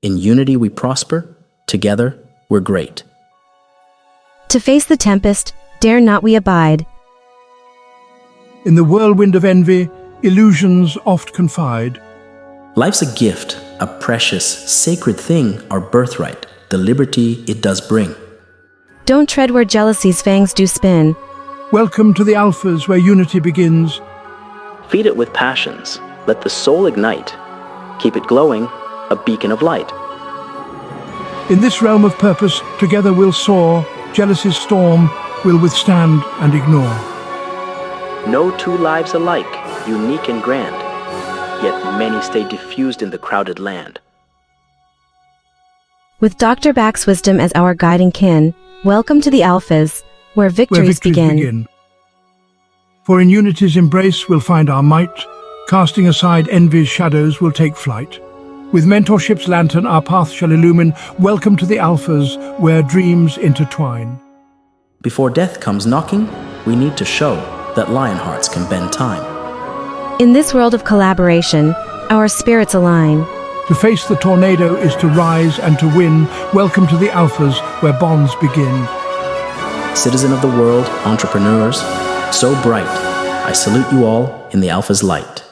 In unity we prosper, together we're great. To face the tempest, dare not we abide. In the whirlwind of envy, illusions oft confide. Life's a gift, a precious, sacred thing, our birthright, the liberty it does bring. Don't tread where jealousy's fangs do spin. Welcome to the alphas where unity begins. Feed it with passions, let the soul ignite. Keep it glowing, a beacon of light. In this realm of purpose, together we'll soar. Jealousy's storm we'll withstand and ignore. No two lives alike, unique and grand, yet many stay diffused in the crowded land. With Dr. Back's wisdom as our guiding kin, welcome to the alphas, where victories begin. For in unity's embrace we'll find our might. Casting aside envy's shadows we'll take flight. With mentorship's lantern our path shall illumine. Welcome to the alphas, where dreams intertwine. Before death comes knocking, we need to show that lion hearts can bend time. In this world of collaboration, our spirits align. To face the tornado is to rise and to win. Welcome to the alphas, where bonds begin. Citizen of the world, entrepreneurs, so bright, I salute you all in the alpha's light.